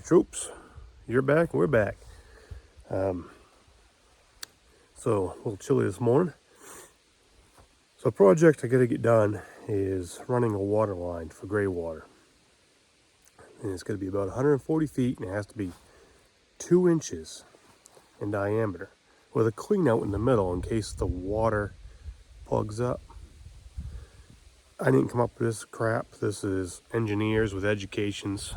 troops, you're back, we're back. So a little chilly this morning. So a project I gotta get done is running a water line for gray water. And it's gonna be about 140 feet and it has to be 2 inches in diameter with a clean out in the middle in case the water plugs up. I didn't come up with this crap. This is engineers with educations.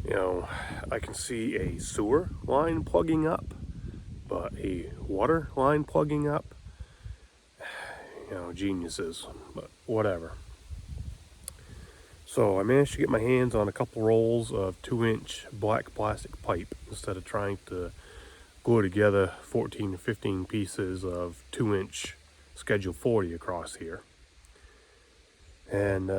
You know, I can see a sewer line plugging up, but a water line plugging up, you know, geniuses, but whatever. So I managed to get my hands on a couple rolls of 2-inch black plastic pipe instead of trying to glue together 14 or 15 pieces of 2-inch Schedule 40 across here. And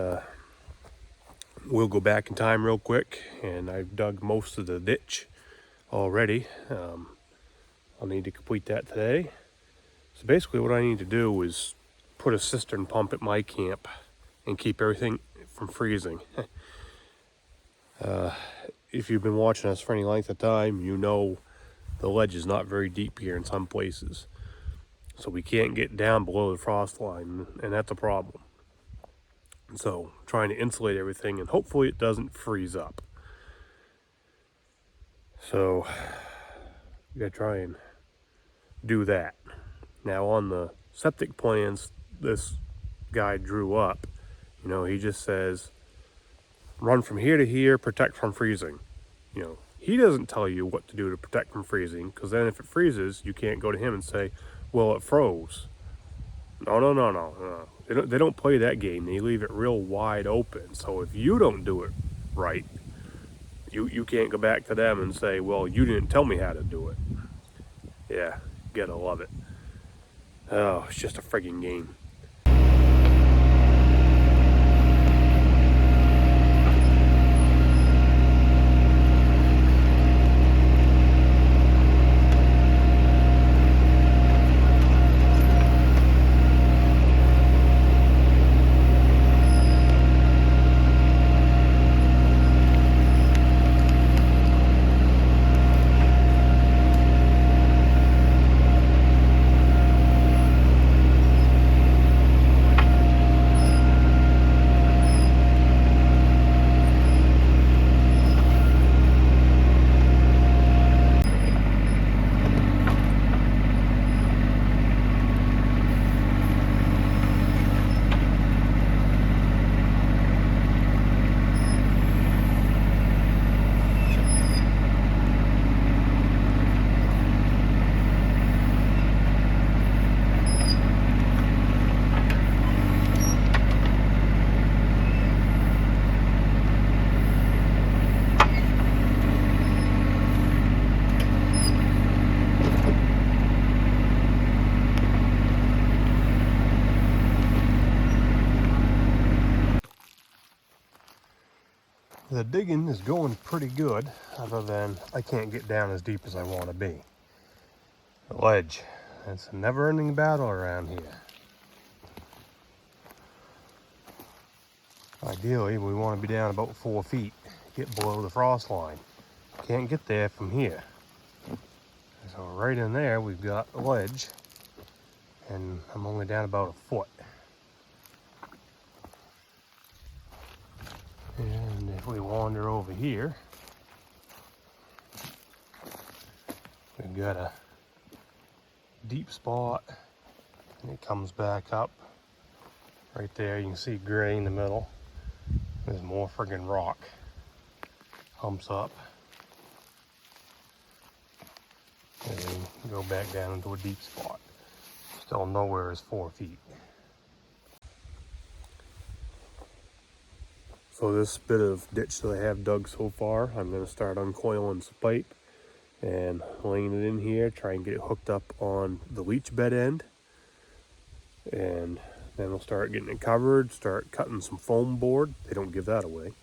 we'll go back in time real quick, and I've dug most of the ditch already. I'll need to complete that today. So basically what I need to do is put a cistern pump at my camp and keep everything from freezing. If you've been watching us for any length of time, you know the ledge is not very deep here in some places. So we can't get down below the frost line, and that's a problem. So trying to insulate everything, and hopefully it doesn't freeze up. So you gotta try and do that. Now on the septic plans this guy drew up, you know, he just says run from here to here, protect from freezing. You know, he doesn't tell you what to do to protect from freezing, because then if it freezes, you can't go to him and say, well, it froze. No. They don't play that game. They leave it real wide open. So if you don't do it right, you can't go back to them and say, well, you didn't tell me how to do it. Yeah, gotta love it. Oh, it's just a friggin' game. The digging is going pretty good, other than I can't get down as deep as I want to be. The ledge, it's a never-ending battle around here. Ideally, we want to be down about 4 feet, get below the frost line. Can't get there from here. So right in there, we've got the ledge, and I'm only down about a foot. And if we wander over here, we've got a deep spot, and it comes back up. Right there, you can see gray in the middle. There's more friggin' rock. Humps up. And then go back down into a deep spot. Still nowhere is 4 feet. So this bit of ditch that I have dug so far, I'm going to start uncoiling some pipe and laying it in here, try and get it hooked up on the leach bed end. And then we'll start getting it covered, start cutting some foam board. They don't give that away.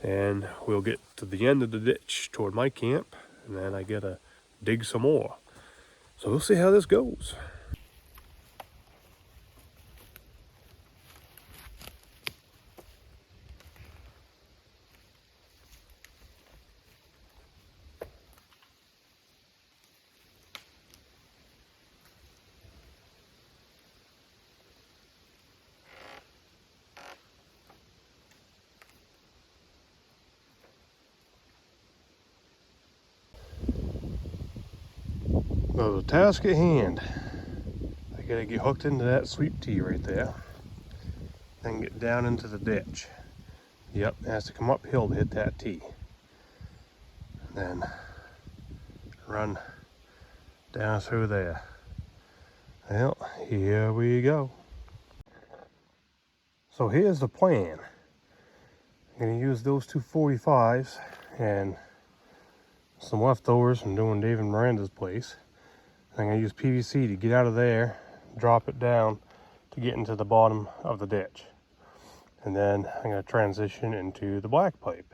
And we'll get to the end of the ditch toward my camp, and then I gotta dig some more. So we'll see how this goes. So the task at hand, I gotta get hooked into that sweep tee right there, then get down into the ditch. Yep, it has to come uphill to hit that tee. Then run down through there. Well, here we go. So here's the plan. I'm gonna use those two 45s and some leftovers from doing David Miranda's place. I'm gonna use PVC to get out of there, drop it down to get into the bottom of the ditch. And then I'm gonna transition into the black pipe.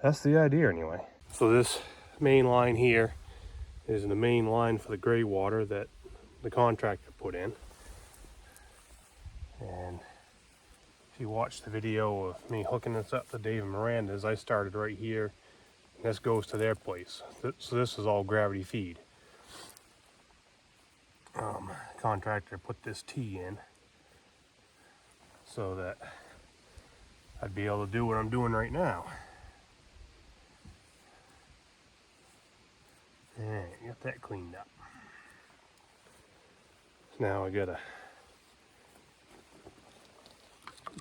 That's the idea anyway. So this main line here is the main line for the gray water that the contractor put in. And if you watch the video of me hooking this up to Dave and Miranda's, I started right here. And this goes to their place. So this is all gravity feed. Contractor put this tee in so that I'd be able to do what I'm doing right now. And get that cleaned up. Now I got a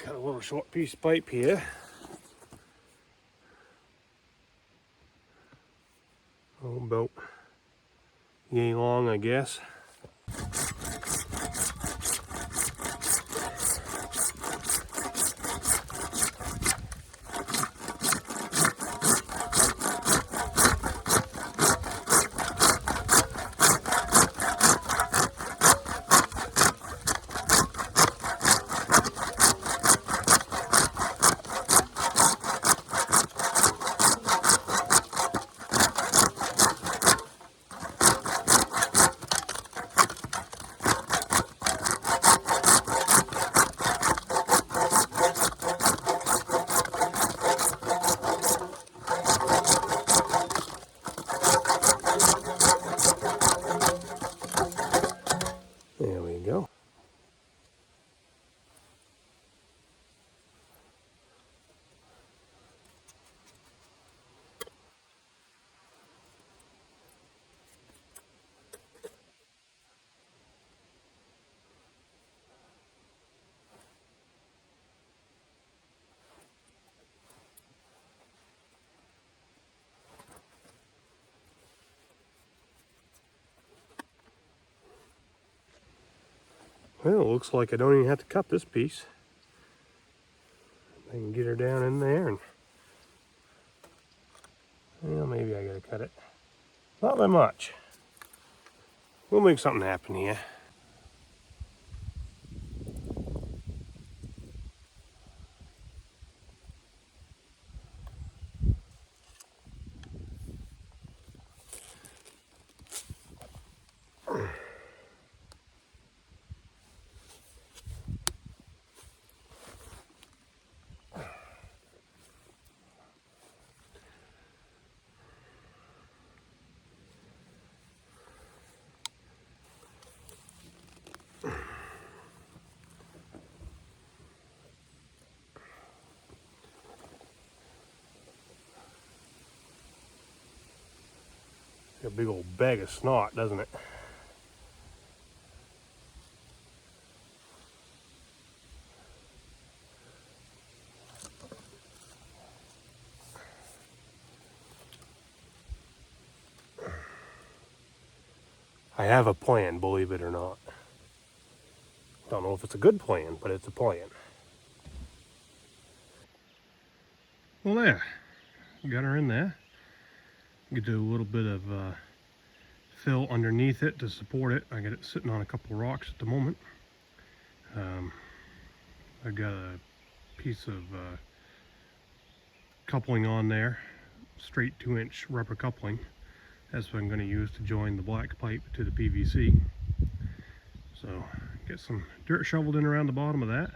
little short piece of pipe here. Oh, about yay long, I guess. There we go. Well, it looks like I don't even have to cut this piece. I can get her down in there and, well, maybe I gotta cut it. Not that much. We'll make something happen here. A big old bag of snot, doesn't it? I have a plan, believe it or not. Don't know if it's a good plan, but it's a plan. Well, there. Got her in there. You do a little bit of fill underneath it to support it. I got it sitting on a couple of rocks at the moment. I've got a piece of coupling on there, straight 2-inch rubber coupling. That's what I'm going to use to join the black pipe to the PVC. So get some dirt shoveled in around the bottom of that,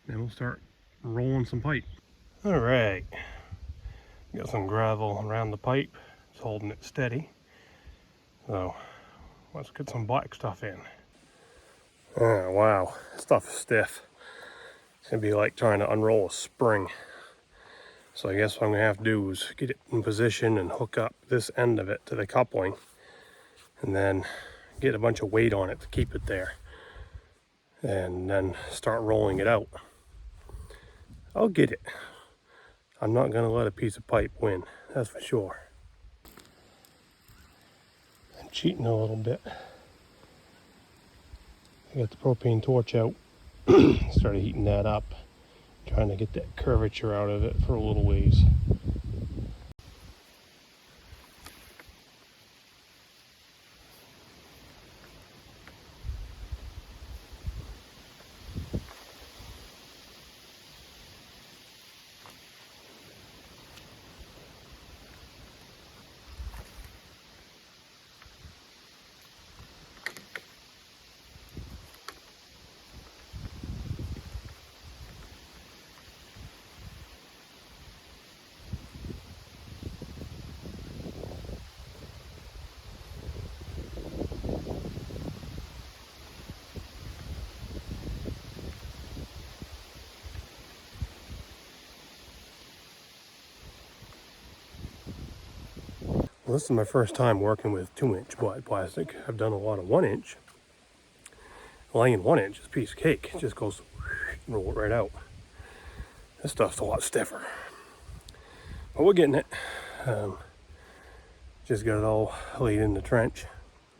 then we'll start rolling some pipe. All right, got some gravel around the pipe. It's holding it steady. So let's get some black stuff in. Oh, wow, this stuff is stiff. It's gonna be like trying to unroll a spring. So I guess what I'm gonna have to do is get it in position and hook up this end of it to the coupling. and then get a bunch of weight on it to keep it there, and then start rolling it out. I'll get it. I'm not gonna let a piece of pipe win, that's for sure. I'm cheating a little bit. I got the propane torch out, started heating that up, trying to get that curvature out of it for a little ways. Well, this is my first time working with 2-inch wide plastic. I've done a lot of 1-inch. Laying 1-inch is a piece of cake. It just goes, roll it right out. This stuff's a lot stiffer. But we're getting it. Just got it all laid in the trench,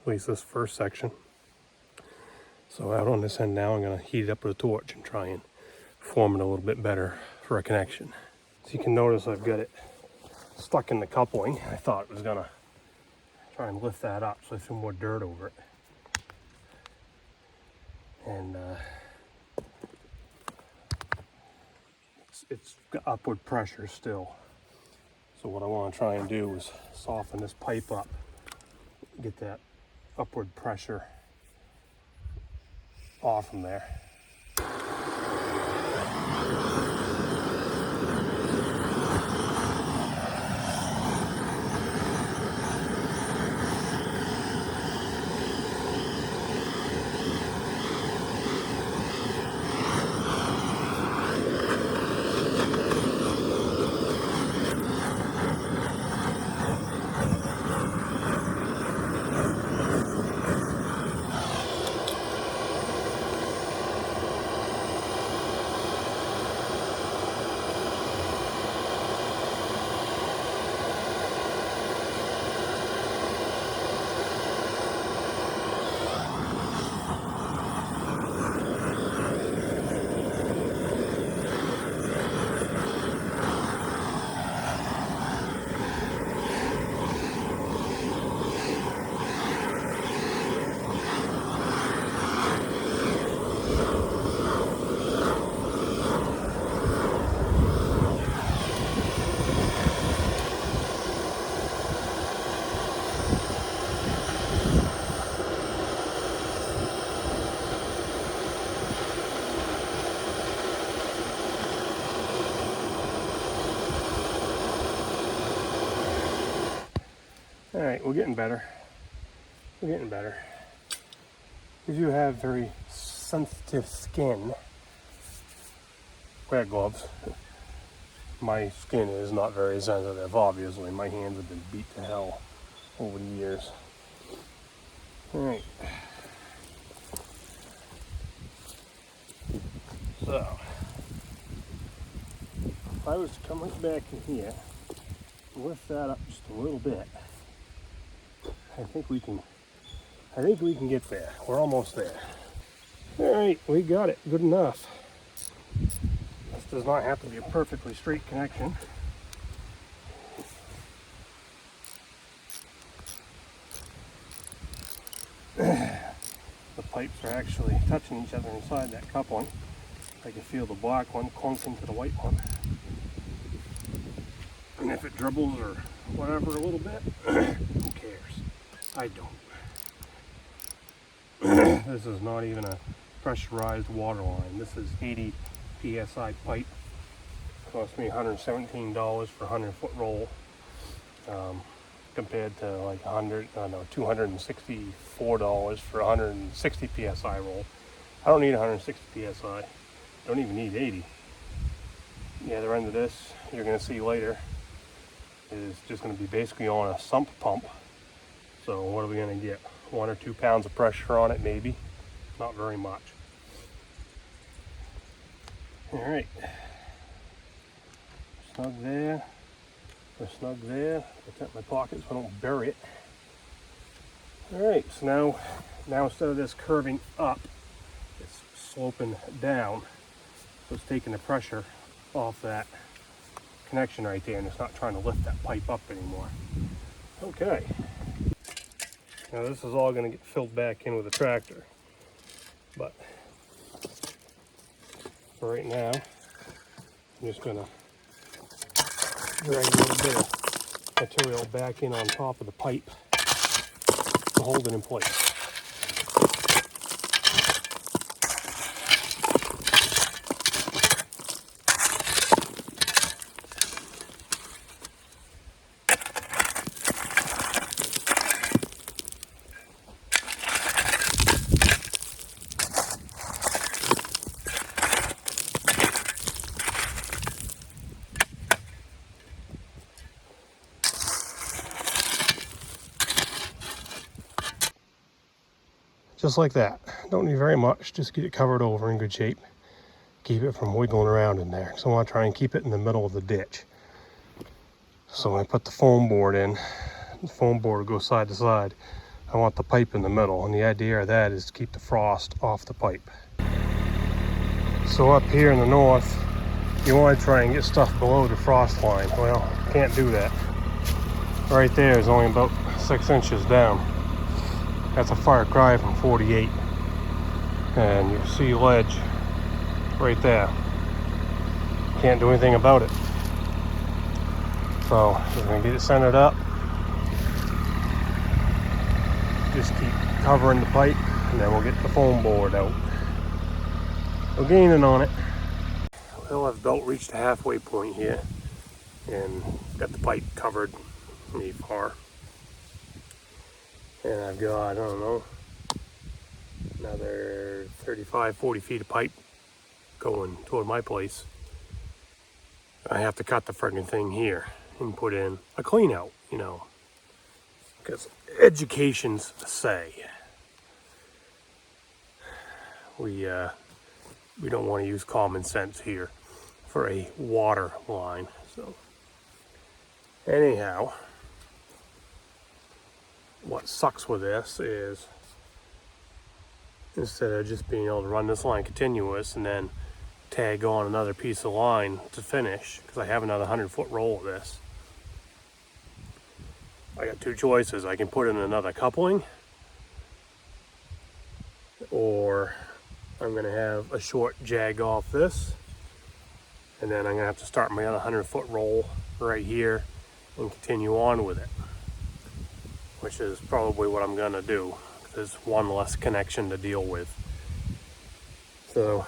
at least this first section. So out on this end now, I'm gonna heat it up with a torch and try and form it a little bit better for a connection. So you can notice I've got it stuck in the coupling. I thought it was gonna try and lift that up, so I threw more dirt over it. And it's got upward pressure still. So what I want to try and do is soften this pipe up, get that upward pressure off from there. All right, we're getting better. We're getting better. If you have very sensitive skin, wear gloves. My skin is not very sensitive, obviously. My hands have been beat to hell over the years. All right. So, if I was to come right back in here, lift that up just a little bit, I think we can get there. We're almost there. All right, we got it. Good enough. This does not have to be a perfectly straight connection. The pipes are actually touching each other inside that coupling. I can feel the black one clunk into the white one. And if it dribbles or whatever a little bit, who cares? I don't. This is not even a pressurized water line. This is 80 PSI pipe. Cost me $117 for a 100-foot roll, compared to like $264 for a 160 PSI roll. I don't need 160 PSI. Don't even need 80. The other end of this, you're going to see later, is just going to be basically on a sump pump So what are we gonna get? 1 or 2 pounds of pressure on it, maybe. Not very much. All right. Snug there. Or snug there. Protect my pockets so I don't bury it. All right, so now instead of this curving up, it's sloping down. So it's taking the pressure off that connection right there, and it's not trying to lift that pipe up anymore. Okay. Now this is all going to get filled back in with a tractor, but for right now, I'm just going to drag a little bit of material back in on top of the pipe to hold it in place. Just like that. Don't need very much, just get it covered over in good shape. Keep it from wiggling around in there. So I want to try and keep it in the middle of the ditch. So when I put the foam board in, the foam board will go side to side. I want the pipe in the middle, and the idea of that is to keep the frost off the pipe. So up here in the north, you want to try and get stuff below the frost line. Well, can't do that. Right there is only about 6 inches down. That's a far cry from 48. And you see ledge right there. Can't do anything about it. So we're gonna get it centered up. Just keep covering the pipe, and then we'll get the foam board out. We're gaining on it. Well, I've about reached the halfway point here and got the pipe covered pretty far. And I've got, I don't know, another 35, 40 feet of pipe going toward my place. I have to cut the friggin' thing here and put in a clean out, you know, because education's say we don't want to use common sense here for a water line. So anyhow, what sucks with this is instead of just being able to run this line continuous and then tag on another piece of line to finish, because I have another 100-foot roll of this, I got 2 choices. I can put in another coupling, or I'm going to have a short jag off this, and then I'm going to have to start my other 100-foot roll right here and continue on with it, which is probably what I'm going to do. There's one less connection to deal with. So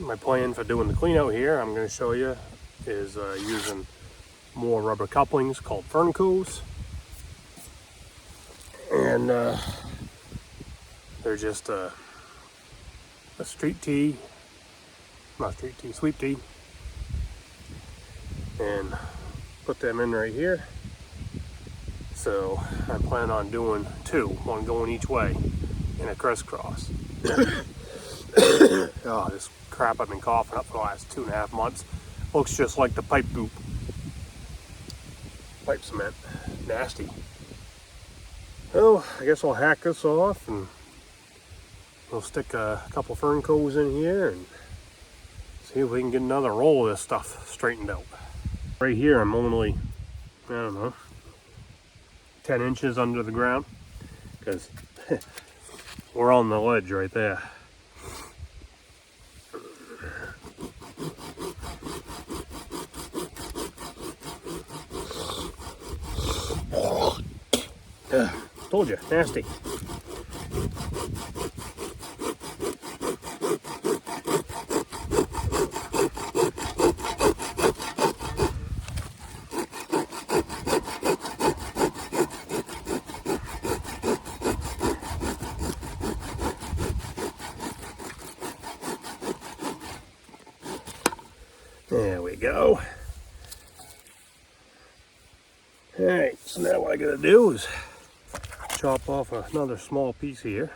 my plan for doing the clean out here, I'm going to show you, is using more rubber couplings called Ferncos. And they're just a street tee, not street tee, sweep tee. And put them in right here. So I plan on doing 2, one going each way in a crisscross. Oh, this crap I've been coughing up for the last 2.5 months looks just like the pipe goop. Pipe cement, nasty. Well, I guess I'll hack this off and we'll stick a couple Ferncos in here and see if we can get another roll of this stuff straightened out. Right here I'm only, I don't know, 10 inches under the ground, because we're on the ledge right there. Told you, nasty. There we go. All right, so now what I gotta do is chop off another small piece here.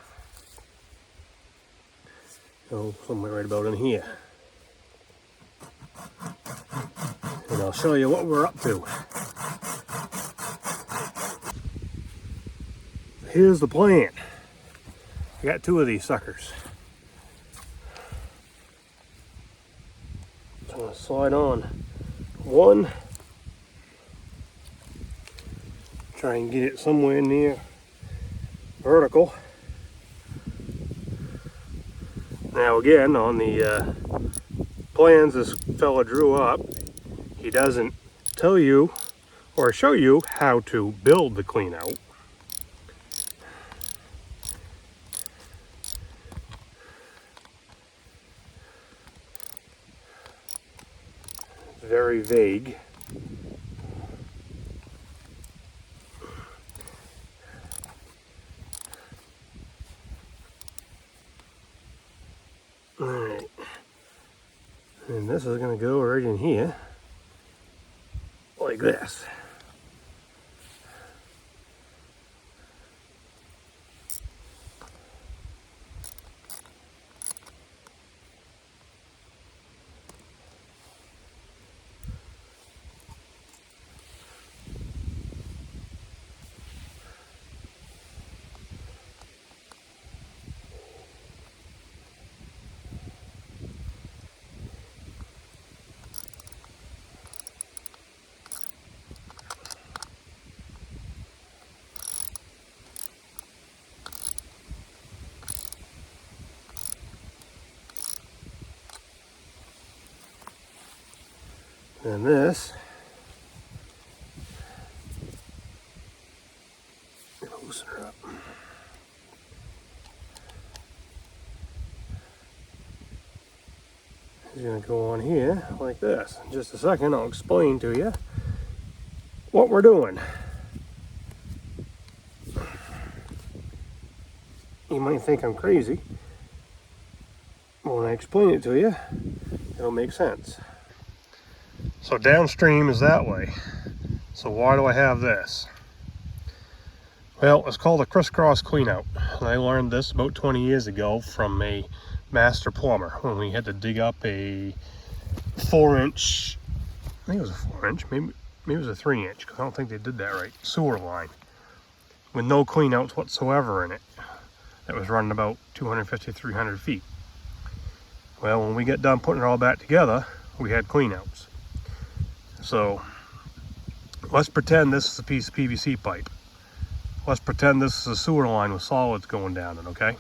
Go somewhere right about in here. And I'll show you what we're up to. Here's the plan. I got 2 of these suckers. So I'm going to slide on one. Try and get it somewhere near vertical. Now again, on the plans this fella drew up, he doesn't tell you or show you how to build the clean out. It's very vague. Alright, and this is going to go right in here, like this. And this, loosen her up. Is going to go on here like this. In just a second, I'll explain to you what we're doing. You might think I'm crazy, but when I explain it to you, it'll make sense. So downstream is that way. So why do I have this? Well, it's called a crisscross cleanout. And I learned this about 20 years ago from a master plumber when we had to dig up a 4-inch, I think it was a 4-inch, maybe it was a 3-inch, because I don't think they did that right, sewer line with no cleanouts whatsoever in it. That was running about 250, 300 feet. Well, when we got done putting it all back together, we had cleanouts. So let's pretend this is a piece of PVC pipe. Let's pretend this is a sewer line with solids going down it, okay?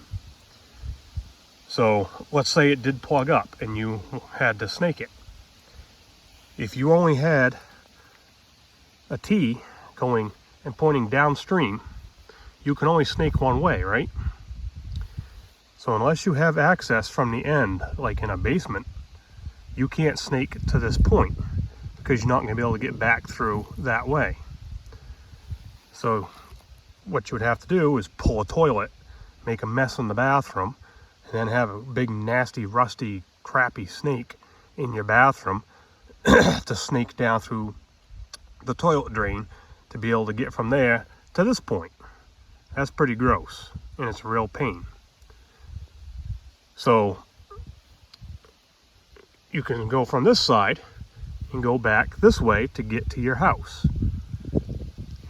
So let's say it did plug up and you had to snake it. If you only had a T going and pointing downstream, you can only snake one way, right? So unless you have access from the end, like in a basement, you can't snake to this point, because you're not going to be able to get back through that way. So what you would have to do is pull a toilet, make a mess in the bathroom, and then have a big, nasty, rusty, crappy snake in your bathroom to snake down through the toilet drain to be able to get from there to this point. That's pretty gross, and it's a real pain. So you can go from this side and go back this way to get to your house.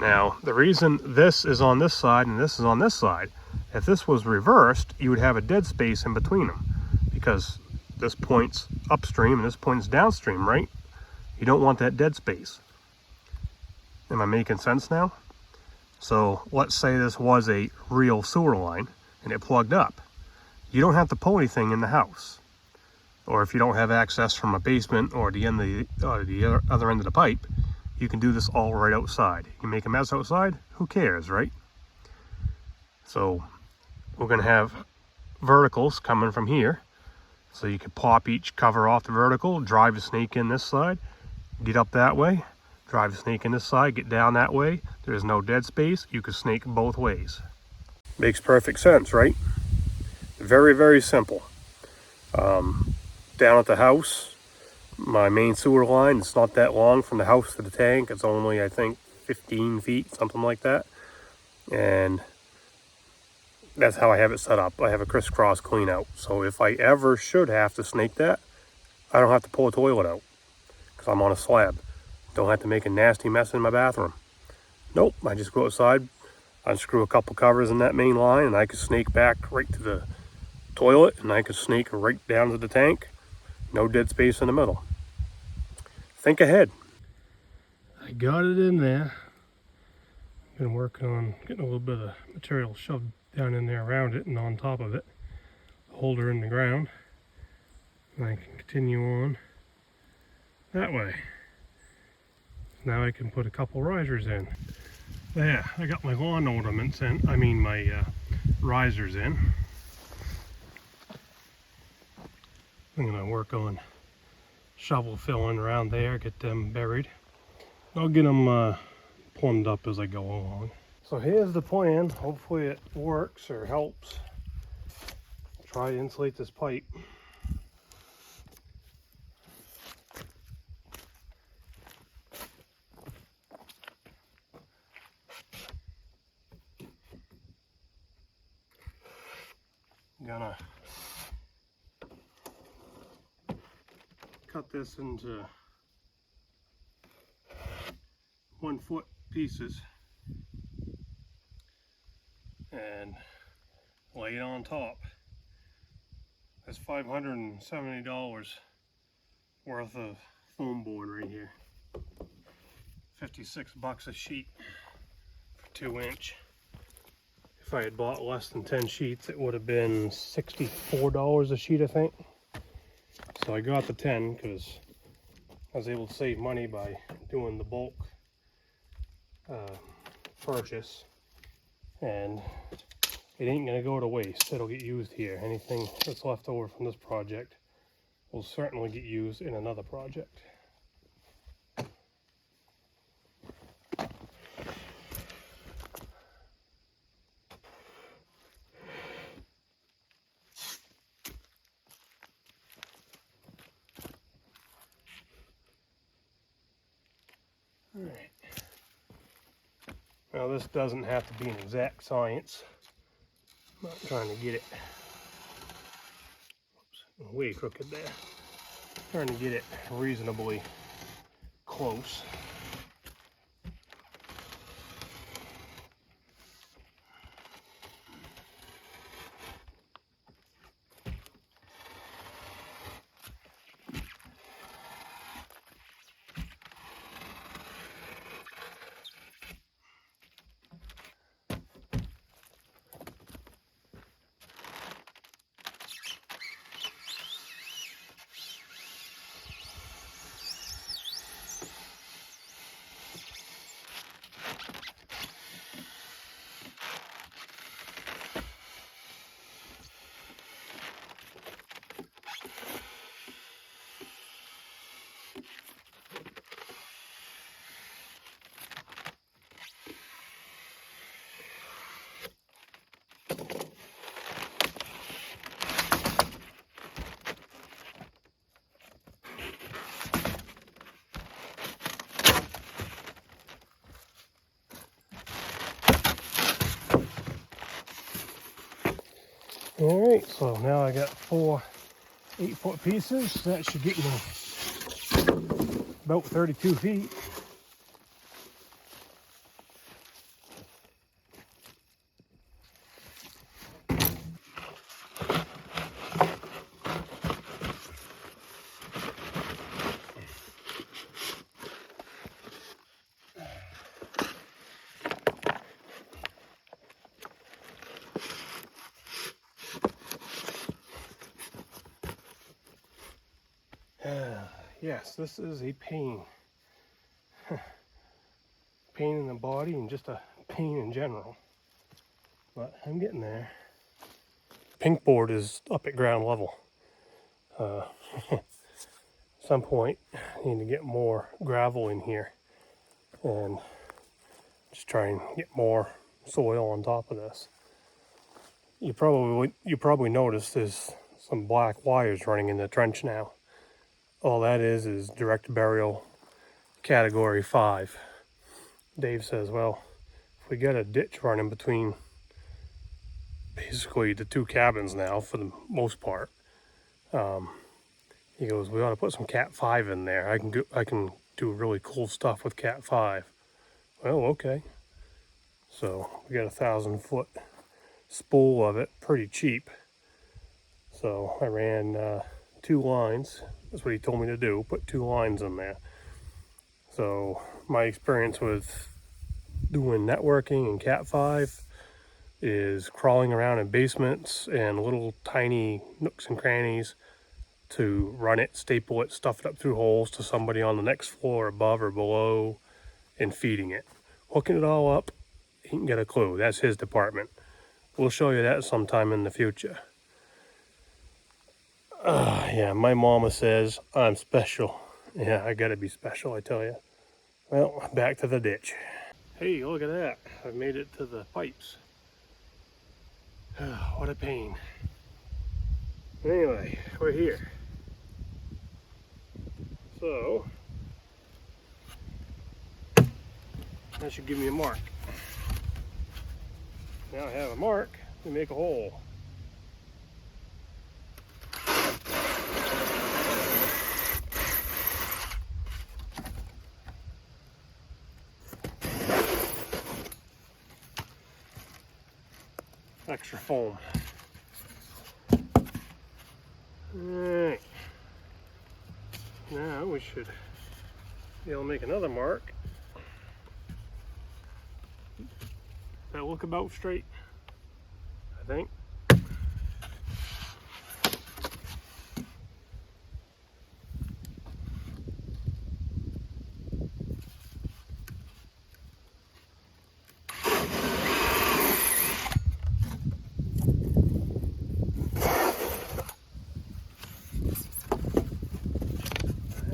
Now, the reason this is on this side and this is on this side, if this was reversed, you would have a dead space in between them, because this point's upstream and this point's downstream, right? You don't want that dead space. Am I making sense now? So let's say this was a real sewer line and it plugged up. You don't have to pull anything in the house. Or if you don't have access from a basement or the other end of the pipe, you can do this all right outside. You can make a mess outside, who cares, right? So we're going to have verticals coming from here. So you can pop each cover off the vertical, drive a snake in this side, get up that way, drive a snake in this side, get down that way. There's no dead space. You can snake both ways. Makes perfect sense, right? Very, very simple. Down at the house, my main sewer line, it's not that long from the house to the tank. It's only, I think, 15 feet, something like that. And that's how I have it set up. I have a crisscross clean out. So if I ever should have to snake that, I don't have to pull a toilet out because I'm on a slab. Don't have to make a nasty mess in my bathroom. Nope, I just go outside, unscrew a couple covers in that main line, and I can snake back right to the toilet, and I can snake right down to the tank. No dead space in the middle. Think ahead. I got it in there. Been working on getting a little bit of material shoved down in there around it and on top of it. Holder in the ground. And I can continue on that way. Now I can put a couple risers in. There, I got my lawn ornaments in, my risers in. I'm gonna work on shovel filling around there, get them buried. I'll get them plumbed up as I go along. So here's the plan. Hopefully it works or helps. Try to insulate this pipe. Gonna cut this into 1 foot pieces and lay it on top. That's $570 worth of foam board right here. 56 bucks a sheet for 2-inch. If I had bought less than 10 sheets, it would have been $64 a sheet, I think. So I got the 10 because I was able to save money by doing the bulk purchase, and it ain't gonna go to waste. It'll get used here. Anything that's left over from this project will certainly get used in another project. All right. Now this doesn't have to be an exact science. I'm not trying to get it, oops, way crooked there. Trying to get it reasonably close. All right, so now I got 4 8-foot pieces. That should get me about 32 feet. Yes, this is a pain. Pain in the body and just a pain in general. But I'm getting there. Pink board is up at ground level. At some point, I need to get more gravel in here and just try and get more soil on top of this. You probably noticed there's some black wires running in the trench now. All that is direct burial category 5. Dave says, well, if we get a ditch running between basically the 2 cabins now for the most part. He goes, we ought to put some Cat 5 in there. I can do really cool stuff with Cat 5. Well, okay. So we got a 1,000-foot spool of it, pretty cheap. So I ran 2 lines. That's what he told me to do, put 2 lines in there. So my experience with doing networking and Cat 5 is crawling around in basements and little tiny nooks and crannies to run it, staple it, stuff it up through holes to somebody on the next floor above or below, and feeding it. Hooking it all up, he can get a clue. That's his department. We'll show you that sometime in the future. Yeah, my mama says I'm special. Yeah, I gotta be special, I tell you. Well, back to the ditch. Hey, look at that. I've made it to the pipes. What a pain. Anyway, we're here. So, that should give me a mark. Now I have a mark, we make a hole. Extra foam. Alright. Now we should be able to make another mark. That look about straight, I think.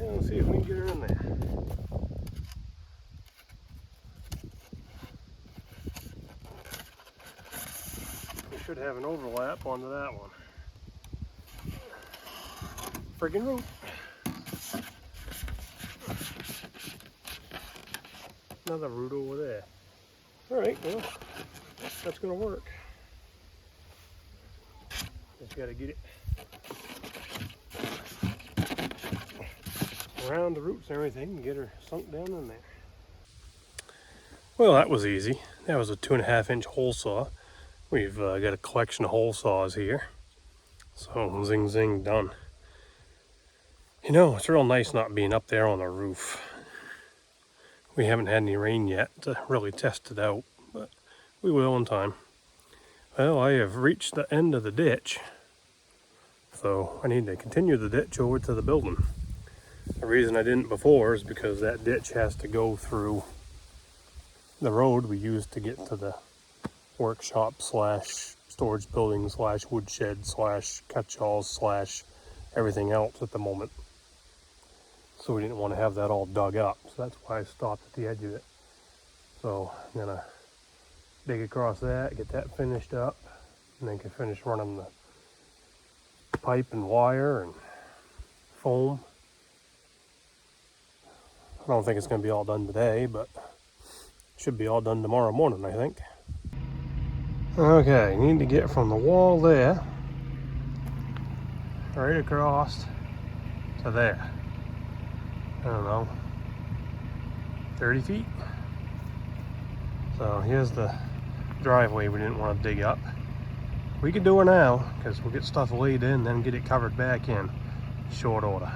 Let's see if we can get her in there. We should have an overlap onto that one. Friggin' root. Another root over there. Alright, well, that's gonna work. Just gotta get it around the roots and everything and get her sunk down in there. Well, that was easy. That was a 2.5-inch hole saw. We've got a collection of hole saws here. So, zing zing, done. You know, it's real nice not being up there on the roof. We haven't had any rain yet to really test it out, but we will in time. Well, I have reached the end of the ditch, so I need to continue the ditch over to the building. The reason I didn't before is because that ditch has to go through the road we used to get to the workshop slash storage building slash woodshed slash catch-alls slash everything else at the moment. So we didn't want to have that all dug up. So that's why I stopped at the edge of it. So I'm gonna dig across that, get that finished up, and then can finish running the pipe and wire and foam. I don't think it's gonna be all done today, but should be all done tomorrow morning, I think. Okay, need to get from the wall there right across to there. I don't know, 30 feet. So here's the driveway we didn't want to dig up. We can do it now because we'll get stuff laid in, then get it covered back in short order.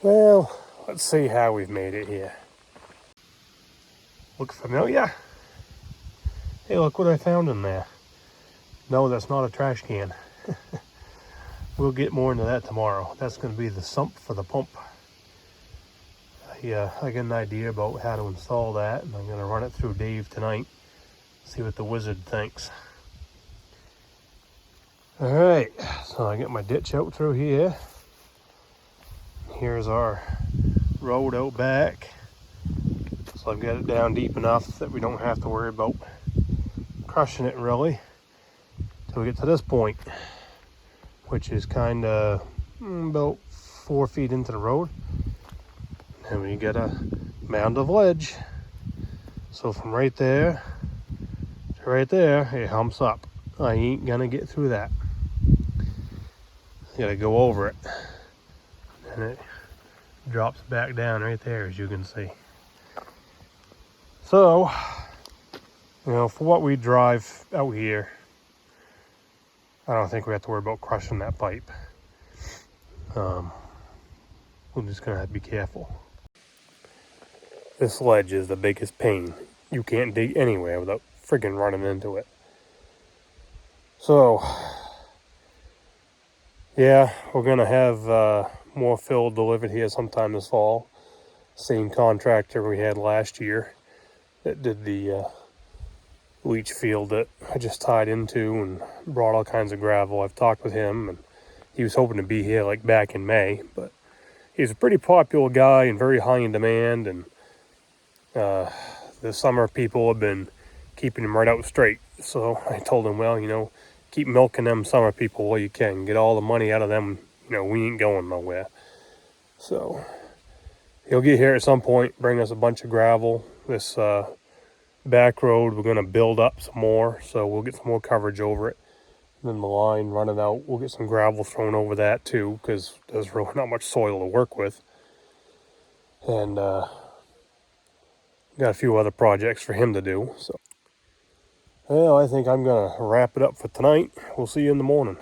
Well, let's see how we've made it here. Look familiar? Hey, look what I found in there. No, that's not a trash can. We'll get more into that tomorrow. That's going to be the sump for the pump. I get an idea about how to install that, and I'm going to run it through Dave tonight, see what the wizard thinks. All right, so I get my ditch out through here. Here's our road out back. So I've got it down deep enough that we don't have to worry about crushing it really till we get to this point, which is kind of about 4 feet into the road. And we get a mound of ledge. So from right there to right there, it humps up. I ain't gonna get through that. Gotta go over it. And it drops back down right there, as you can see. So, for what we drive out here, I don't think we have to worry about crushing that pipe. We're just gonna have to be careful. This ledge is the biggest pain. You can't dig anywhere without friggin' running into it. So, yeah, we're gonna have more fill delivered here sometime this fall. Same contractor we had last year that did the leach field that I just tied into and brought all kinds of gravel. I've talked with him, and he was hoping to be here like back in May, but he's a pretty popular guy and very high in demand, and the summer people have been keeping him right out straight. So I told him, well, keep milking them summer people while you can. Get all the money out of them. We ain't going nowhere. So he'll get here at some point, bring us a bunch of gravel. This back road, we're going to build up some more, so we'll get some more coverage over it. And then the line running out, we'll get some gravel thrown over that too, because there's really not much soil to work with. And got a few other projects for him to do. So, well, I think I'm going to wrap it up for tonight. We'll see you in the morning.